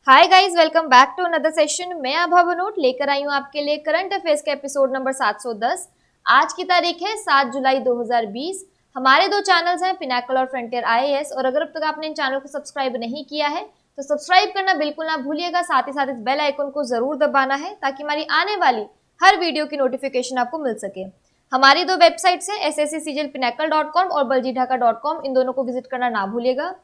Hi guys, welcome back to another session. मैं आभा बनोट लेकर आई हूँ आपके लिए करंट अफेयर्स का एपिसोड नंबर 710। आज की तारीख है 7 जुलाई 2020। हमारे दो चैनल्स हैं, पिनाकल और फ्रंटियर आईएएस, और अगर अब तक आपने इन चैनल को सब्सक्राइब नहीं किया है तो सब्सक्राइब करना बिल्कुल ना भूलिएगा। साथ ही साथ इस बेल आइकन को जरूर दबाना है ताकि हमारी आने वाली हर वीडियो की नोटिफिकेशन आपको मिल सके। हमारी दो वेबसाइट्स हैं, sscglpinacle.com और baljeedhaka.com। इन दोनों को विजिट करना ना भूलिएगा।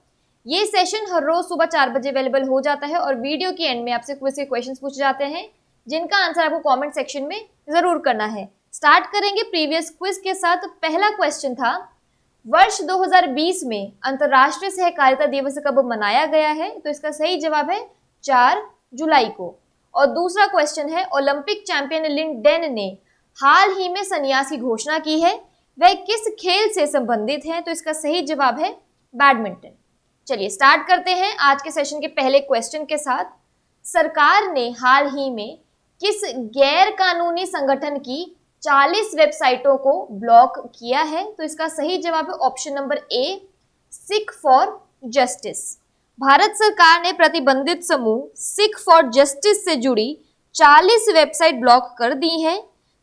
ये सेशन हर रोज सुबह 4 बजे अवेलेबल हो जाता है और वीडियो के एंड में आपसे क्विज के क्वेश्चंस पूछे जाते हैं जिनका आंसर आपको कमेंट सेक्शन में जरूर करना है। स्टार्ट करेंगे प्रीवियस क्विज के साथ। पहला क्वेश्चन था, वर्ष 2020 में अंतरराष्ट्रीय सहकारिता दिवस कब मनाया गया है? तो इसका सही जवाब है 4 जुलाई को। और दूसरा क्वेश्चन है, ओलंपिक चैंपियन लिन डेन ने हाल ही में संन्यास की घोषणा की है, वह किस खेल से संबंधित है? तो इसका सही जवाब है बैडमिंटन। चलिए स्टार्ट करते हैं आज के सेशन के पहले क्वेश्चन के साथ। सरकार ने हाल ही में किस गैर कानूनी संगठन की 40 वेबसाइटों को ब्लॉक किया है? तो इसका सही जवाब है option number A, Sikh for justice. Bharat सरकार ने प्रतिबंधित समूह सिख फॉर जस्टिस से जुड़ी 40 वेबसाइट ब्लॉक कर दी हैं।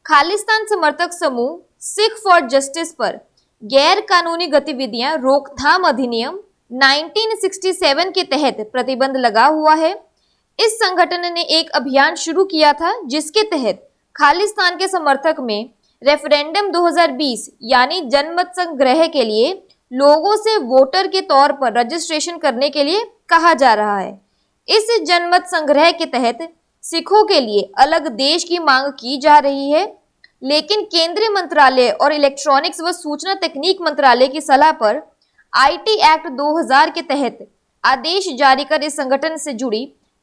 खालिस्तान समर्थक समूह सिख फॉर जस्टिस पर गैर कानूनी गतिविधियां रोकथाम अधिनियम 1967 के तहत प्रतिबंध लगा हुआ है। इस संगठन ने एक अभियान शुरू किया था जिसके तहत खालिस्तान के समर्थक में रेफरेंडम 2020 यानी जनमत संग्रह के लिए लोगों से वोटर के तौर पर रजिस्ट्रेशन करने के लिए कहा जा रहा है। इस जनमत संग्रह के तहत सिखों के लिए अलग देश की मांग की जा रही है, लेकिन केंद्रीय मंत्रालय और इलेक्ट्रॉनिक्स व सूचना तकनीक मंत्रालय की सलाह पर आईटी एक्ट 2000 के तहत आदेश जारी कर इस संगठन से जुड़ी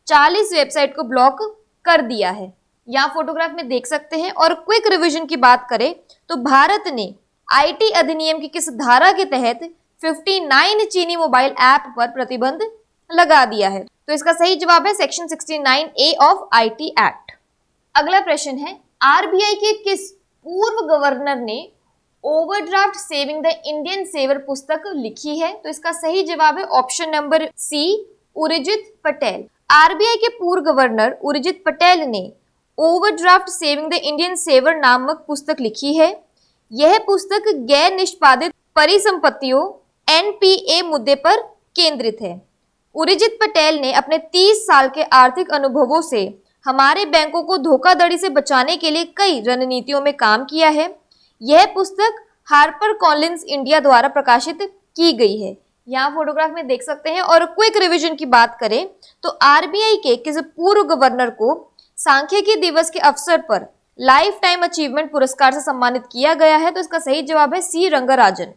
40 वेबसाइट को ब्लॉक कर दिया है। यहाँ फोटोग्राफ में देख सकते हैं। और क्विक रिवीजन की बात करें तो भारत ने आईटी अधिनियम की किस धारा के तहत 59 चीनी मोबाइल ऐप पर प्रतिबंध लगा दिया है? तो इसका सही जवाब है section 69A of IT act. अगला प्रश्न है, आरबीआई के किस पूर्व गवर्नर ने overdraft saving the Indian saver पुस्तक लिखी है? तो इसका सही जवाब है option number C, Urjit Patel. RBI के पूर्व गवर्नर उर्जित पटेल ने overdraft saving the Indian saver नामक पुस्तक लिखी है। यह पुस्तक गैर निष्पादित परिसंपत्तियों एनपीए मुद्दे पर केंद्रित है। उर्जित पटेल ने अपने 30 साल के आर्थिक अनुभवों से हमारे बैंकों को धोखाधड़ी से बचाने के लिए कई रणनीतियों में काम किया है। यह पुस्तक हार्पर कॉलिंस इंडिया द्वारा प्रकाशित की गई है। यहाँ फोटोग्राफ में देख सकते हैं। और क्विक रिवीजन की बात करें तो आरबीआई के किसी पूर्व गवर्नर को सांख्यिकी दिवस के अवसर पर लाइफ टाइम अचीवमेंट पुरस्कार से सम्मानित किया गया है? तो इसका सही जवाब है सी, रंगराजन।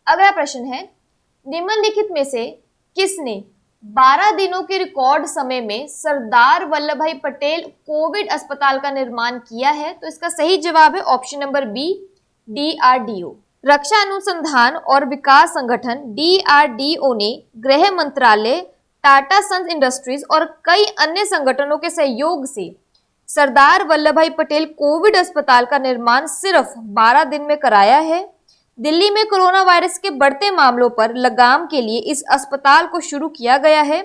अगला प्रश्न है, निम्नलिखित में से किसने 12 दिनों के रिकॉर्ड समय में सरदार वल्लभ भाई पटेल कोविड अस्पताल का निर्माण किया है? तो इसका सही जवाब है ऑप्शन नंबर बी, डीआरडीओ। रक्षा अनुसंधान और विकास संगठन डीआरडीओ ने गृह मंत्रालय, टाटा सन्स इंडस्ट्रीज और कई अन्य संगठनों के सहयोग से सरदार वल्लभ भाई पटेल कोविड अस्पताल का निर्माण सिर्फ 12 दिन में कराया है। दिल्ली में कोरोना वायरस के बढ़ते मामलों पर लगाम के लिए इस अस्पताल को शुरू किया गया है।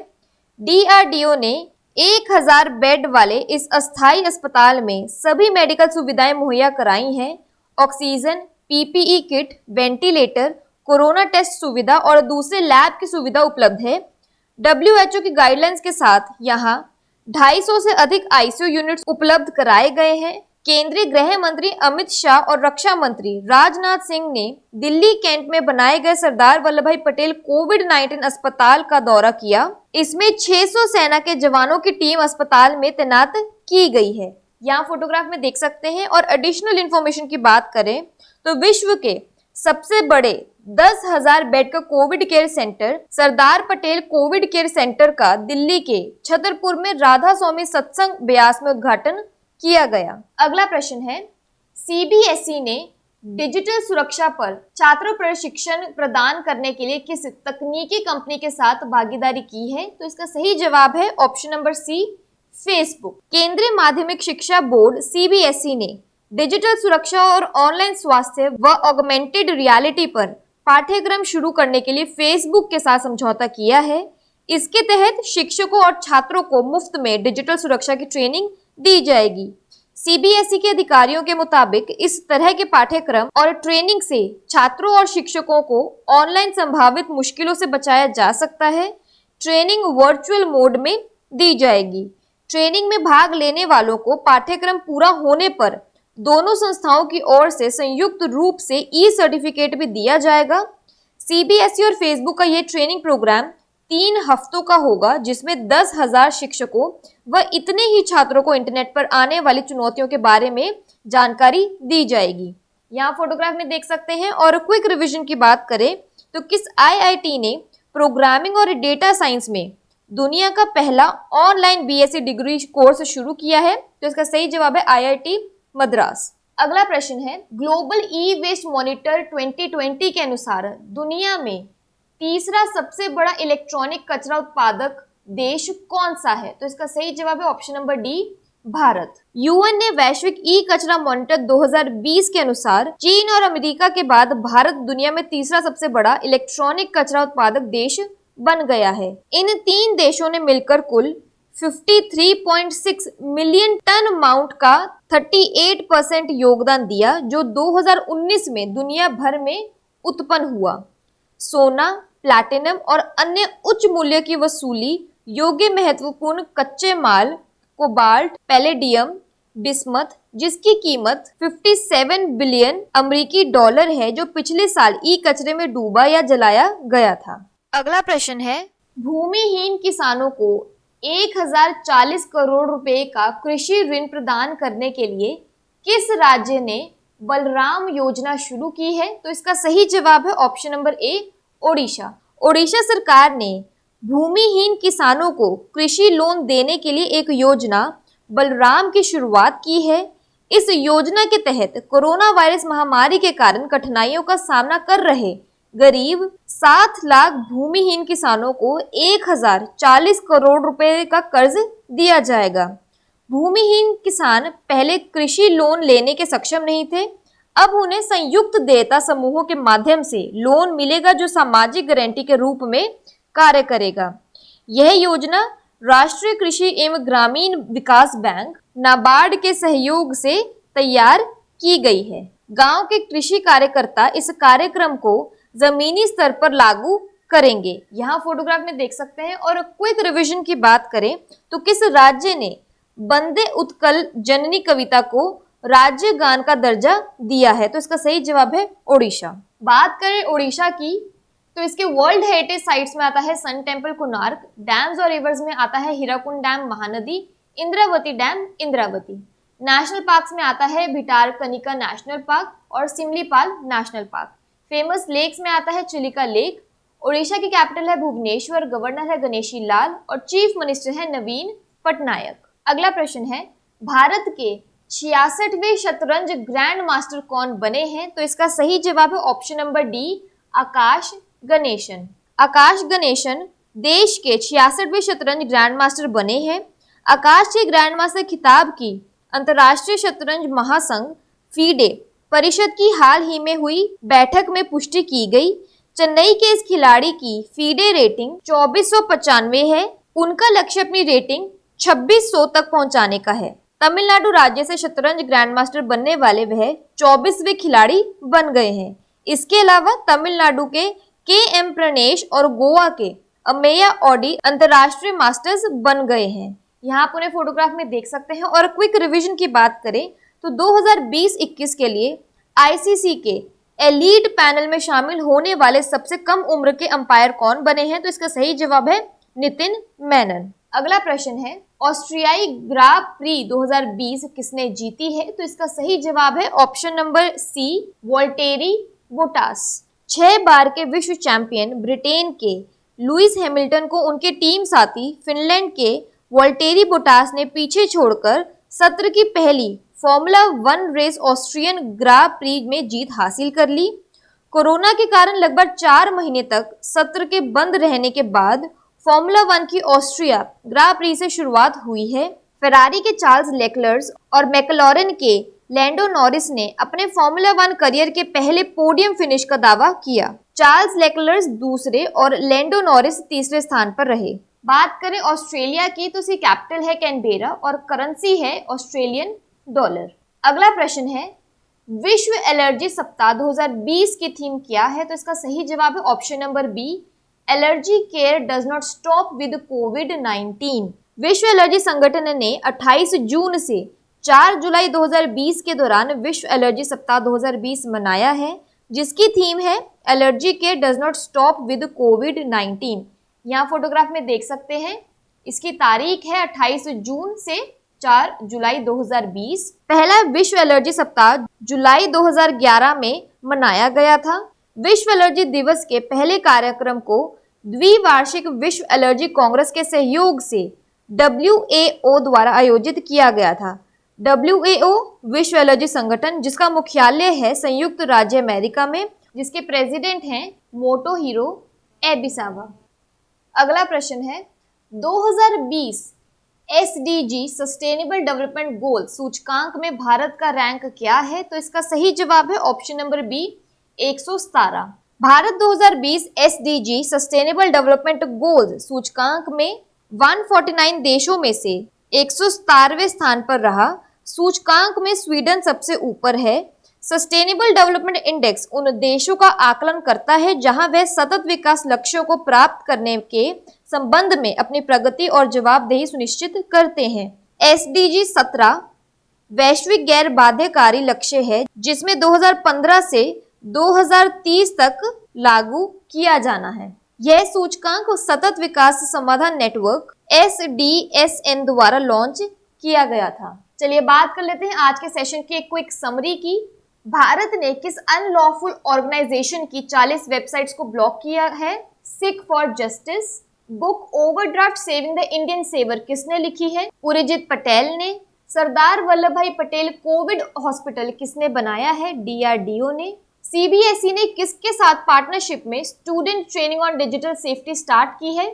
डीआरडीओ ने 1000 बेड वाले इस अस्थायी अस्पताल में सभी मेडिकल सुविधाएं मुहैया कराई हैं। Oxygen, PPE kit, ventilator, corona test सुविधा और दूसरे लैब की सुविधा उपलब्ध है। डब्ल्यूएचओ की गाइडलाइंस के साथ यहाँ 250 से अधिक आईसीयू यूनिट्स उपलब्ध कराए गए हैं। केंद्रीय गृह मंत्री अमित शाह और रक्षा मंत्री राजनाथ सिंह ने दिल्ली कैंट में बनाए गए सरदार वल्लभ भाई पटेल कोविड-19 अस्पताल का दौरा किया। इसमें 600 सेना के जवानों की टीम अस्पताल में तैनात की गई है। यहाँ फोटोग्राफ में देख सकते हैं। और एडिशनल इंफॉर्मेशन की बात करें तो विश्व के सबसे बड़े 10,000 बेड का Covid care centre Sardar Patel Covid care centre का दिल्ली के छतरपुर में राधा स्वामी सत्संग ब्यास में उद्घाटन किया गया। अगला प्रश्न है, सीबीएसई ने डिजिटल सुरक्षा पर छात्र प्रशिक्षण प्रदान करने के लिए किस तकनीकी कंपनी के साथ भागीदारी की है? तो इसका सही जवाब है ऑप्शन नंबर सी, फेसबुक। केंद्रीय माध्यमिक शिक्षा बोर्ड सीबीएसई ने डिजिटल सुरक्षा और ऑनलाइन स्वास्थ्य व ऑगमेंटेड रियलिटी पर पाठ्यक्रम शुरू करने के लिए फेसबुक के साथ समझौता किया है। इसके तहत शिक्षकों और छात्रों को मुफ्त में डिजिटल सुरक्षा की ट्रेनिंग दी जाएगी। सीबीएसई के अधिकारियों के मुताबिक इस तरह के पाठ्यक्रम और ट्रेनिंग से छात्रों और शिक्षकों को ऑनलाइन संभावित मुश्किलों से बचाया जा सकता है। ट्रेनिंग वर्चुअल मोड में दी जाएगी। ट्रेनिंग में भाग लेने वालों को पाठ्यक्रम पूरा होने पर दोनों संस्थाओं की ओर से संयुक्त रूप से ई सर्टिफिकेट भी दिया जाएगा। सीबीएसई और फेसबुक का यह ट्रेनिंग प्रोग्राम 3 हफ्तों का होगा, जिसमें 10,000 शिक्षकों व इतने ही छात्रों को इंटरनेट पर आने वाली चुनौतियों के बारे में जानकारी दी जाएगी। यहाँ फोटोग्राफ में देख सकते हैं। और क्विक रिवीजन की बात करें तो किस आईआईटी ने प्रोग्रामिंग और डेटा साइंस में दुनिया का पहला ऑनलाइन बीएससी डिग्री कोर्स शुरू किया है? तो इसका सही जवाब है आईआईटी मद्रास। अगला प्रश्न है, ग्लोबल ई वेस्ट मॉनिटर 2020 के अनुसार दुनिया में तीसरा सबसे बड़ा इलेक्ट्रॉनिक कचरा उत्पादक देश कौन सा है? तो इसका सही जवाब है option number D, Bharat. UN ने वैश्विक ई कचरा मॉनिटर 2020 के अनुसार चीन और अमेरिका के बाद भारत दुनिया में तीसरा सबसे बड़ा इलेक्ट्रॉनिक कचरा उत्पादक देश बन गया है। इन 3 देशों ने मिलकर कुल 53.6 मिलियन टन अमाउंट का 38% योगदान दिया, जो 2019 में दुनिया भर में उत्पन्न हुआ। सोना, प्लैटिनम और अन्य उच्च मूल्य की वसूली योग्य महत्वपूर्ण कच्चे माल, कोबाल्ट, पैलेडियम, बिस्मथ, जिसकी कीमत 57 बिलियन अमेरिकी डॉलर है, जो पिछले साल ई कचरे में डूबा या जलाया गया था। अगला प्रश्न है, भूमिहीन किसानों को 1040 करोड़ रुपए का कृषि ऋण प्रदान करने के लिए किस राज्य ने बलराम योजना शुरू की है? तो इसका सही जवाब है option number A, Odisha. Odisha सरकार ने भूमिहीन किसानों को कृषि लोन देने के लिए एक योजना बलराम की शुरुआत की है। इस योजना के तहत कोरोना वायरस महामारी के कारण कठिनाइयों का सामना कर रहे गरीब 7 लाख भूमिहीन किसानों को 1040 करोड़ रुपए का कर्ज दिया जाएगा। भूमिहीन किसान पहले कृषि लोन लेने के सक्षम नहीं थे, अब उन्हें संयुक्त देयता समूहों के माध्यम से लोन मिलेगा, जो सामाजिक गारंटी के रूप में कार्य करेगा। यह योजना राष्ट्रीय कृषि एवं ग्रामीण विकास बैंक नाबार्ड के सहयोग से तैयार की गई है। गांव के कृषि कार्यकर्ता इस कार्यक्रम को जमीनी स्तर पर लागू करेंगे। यहाँ फोटोग्राफ में देख सकते हैं। और क्विक रिवीजन की बात करें तो किस राज्य ने बंदे उत्कल जननी कविता को राज्य गान का दर्जा दिया है? तो इसका सही जवाब है ओडिशा। बात करें ओडिशा की तो इसके वर्ल्ड हेरिटेज साइट्स में आता है सन टेम्पल कोणार्क, डैम्स और रिवर्स में आता है Hirakud dam Mahanadi, Indravati dam Indravati. National parks में आता है भिटारकनिका नेशनल पार्क और Similipal national park. Famous lakes में आता है चिलिका लेक। ओडिशा की कैपिटल है भुवनेश्वर, गवर्नर है गणेशी लाल और चीफ मिनिस्टर है नवीन पटनायक। अगला प्रश्न है, भारत के 66वें शतरंज ग्रैंड मास्टर कौन बने हैं? तो इसका सही जवाब है ऑप्शन नंबर डी, आकाश गणेशन। आकाश गणेशन देश के 66वें शतरंज ग्रैंड मास्टर बने हैं। आकाश के ग्रैंड मास्टर खिताब की अंतर्राष्ट्रीय शतरंज महासंघ फीडे परिषद की हाल ही में हुई बैठक में पुष्टि की गई। चेन्नई के इस खिलाड़ी की फीडे रेटिंग 2495 है। उनका लक्ष्य अपनी रेटिंग 2600 तक पहुंचाने का है। तमिलनाडु राज्य से शतरंज ग्रैंडमास्टर बनने वाले वह 24वें खिलाड़ी बन गए हैं। इसके अलावा तमिलनाडु के एम प्रणेश और गोवा के अमेया ऑडी अंतर्राष्ट्रीय मास्टर्स बन गए हैं। यहाँ आप उन्हें फोटोग्राफ में देख सकते हैं। और क्विक रिवीजन की बात करें तो 2020-21 के लिए आईसीसी के एलीट पैनल में शामिल होने वाले सबसे कम उम्र के अंपायर कौन बने हैं? तो इसका सही जवाब है नितिन मेनन। अगला प्रश्न है, ऑस्ट्रियाई ग्रा प्री 2020 किसने जीती है? तो इसका सही जवाब है option number C, Valtteri Bottas. 6 बार के विश्व चैंपियन ब्रिटेन के लुइस हैमिल्टन को उनके टीम साथी फिनलैंड के वोल्टेरी बोटास ने पीछे छोड़कर सत्र की पहली फॉर्मूला 1 रेस ऑस्ट्रियन ग्रा प्री में जीत हासिल कर ली। कोरोना के कारण लगभग 4 महीने तक सत्र के बंद रहने के बाद फॉर्मूला 1 की ऑस्ट्रिया ग्रा प्री से शुरुआत हुई है। फेरारी के चार्ल्स लेक्लर्स और मैकलॉरेन के लैंडो नॉरिस ने अपने फॉर्मूला 1 करियर के पहले पोडियम फिनिश का दावा किया। चार्ल्स लेक्लर्स दूसरे और लैंडो नॉरिस तीसरे स्थान पर रहे। बात करें ऑस्ट्रेलिया की तो इसकी कैपिटल है कैनबेरा और करेंसी है ऑस्ट्रेलियन डॉलर। अगला प्रश्न है विश्व एलर्जी सप्ताह 2020 की थीम क्या है? तो इसका सही जवाब है option number B, allergy care does not stop with कोविड-19। विश्व एलर्जी संगठन ने 28 जून से 4 जुलाई 2020 के दौरान विश्व एलर्जी सप्ताह 2020 मनाया है, जिसकी थीम है allergy care does not stop with कोविड-19। यहाँ फोटोग्राफ में देख सकते हैं, इसकी तारीख है 28 जून से 4 जुलाई 2020। पहला विश्व एलर्जी सप्ताह जुलाई 2011 में मनाया गया था। विश्व एलर्जी दिवस के पहले कार्यक्रम को द्विवार्षिक विश्व एलर्जी कांग्रेस के सहयोग से WHO द्वारा आयोजित किया गया था। WHO विश्व एलर्जी संगठन जिसका मुख्यालय है संयुक्त राज्य अमेरिका में, जिसके प्रेसिडेंट हैं मोटोहिरो एबिसावा। अगला प्रश्न है 2020 SDG सस्टेनेबल डेवलपमेंट गोल सूचकांक में भारत का रैंक क्या है? तो इसका सही जवाब है ऑप्शन नंबर बी, 117। भारत 2020 SDG सस्टेनेबल डेवलपमेंट गोल सूचकांक में 149 देशों में से 117वें स्थान पर रहा। सूचकांक में स्वीडन सबसे ऊपर है। सस्टेनेबल डेवलपमेंट इंडेक्स उन देशों का आकलन करता है जहां वह सतत विकास लक्ष्यों को प्राप्त करने के संबंध में अपनी प्रगति और जवाबदेही सुनिश्चित करते हैं। SDG 17 वैश्विक गैर बाध्यकारी लक्ष्य है जिसमें 2015 से 2030 तक लागू किया जाना है। यह सूचकांक सतत विकास समाधान नेटवर्क SDSN द्वारा लॉन्च किया गया था। चलिए बात कर लेते हैं आज के सेशन की एक क्विक समरी की। भारत ने किस अनलॉफुल ऑर्गेनाइजेशन की 40 वेबसाइट्स को ब्लॉक किया है? Sikh for justice. Book overdraft saving the Indian saver किसने लिखी है? उर्जित पटेल ने। सरदार वल्लभ भाई पटेल कोविड हॉस्पिटल किसने बनाया है? DRDO ने। CBSE ने किसके साथ पार्टनरशिप में student training on digital safety start की है?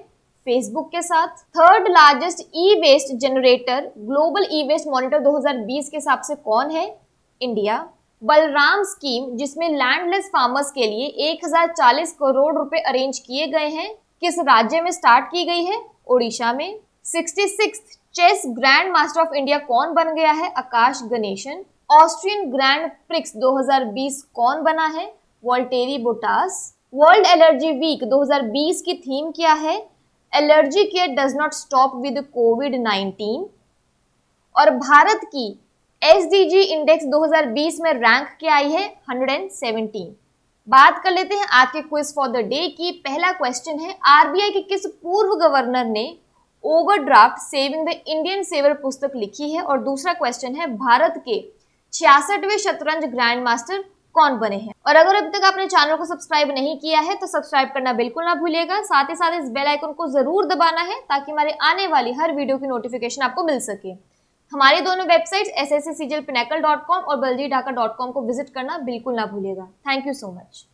फेसबुक के साथ। Third largest e waste generator global e waste monitor 2020 के हिसाब से कौन है? इंडिया। बलराम स्कीम जिसमें लैंडलेस फार्मर्स के लिए 1040 करोड़ रुपए अरेंज किए गए हैं, किस राज्य में स्टार्ट की गई है? ओडिशा में। 66th chess grand master of India कौन बन गया है? Akash Ganesan. Austrian grand prix 2020 कौन बना है? Valtteri Bottas. World allergy week 2020 की थीम क्या है? Allergy care does not stop with कोविड-19। और भारत की SDG इंडेक्स 2020 में रैंक क्या आई है? 117। बात कर लेते हैं आज के क्विज फॉर द डे की। पहला क्वेश्चन है RBI के किस पूर्व गवर्नर ने overdraft saving the Indian saver पुस्तक लिखी है? और दूसरा क्वेश्चन है भारत के 66वें शतरंज ग्रैंड मास्टर कौन बने हैं? और अगर अभी तक आपने चैनल को सब्सक्राइब नहीं किया है तो सब्सक्राइब करना बिल्कुल ना भूलिएगा। साथ ही साथ इस बेल आइकन को जरूर दबाना है ताकि हमारे आने वाली हर वीडियो की नोटिफिकेशन आपको मिल सके। हमारी दोनों वेबसाइट्स SSC CGL Pinnacle.com और baljeetdhaka.com को विजिट करना बिल्कुल ना भूलिएगा। Thank you so much.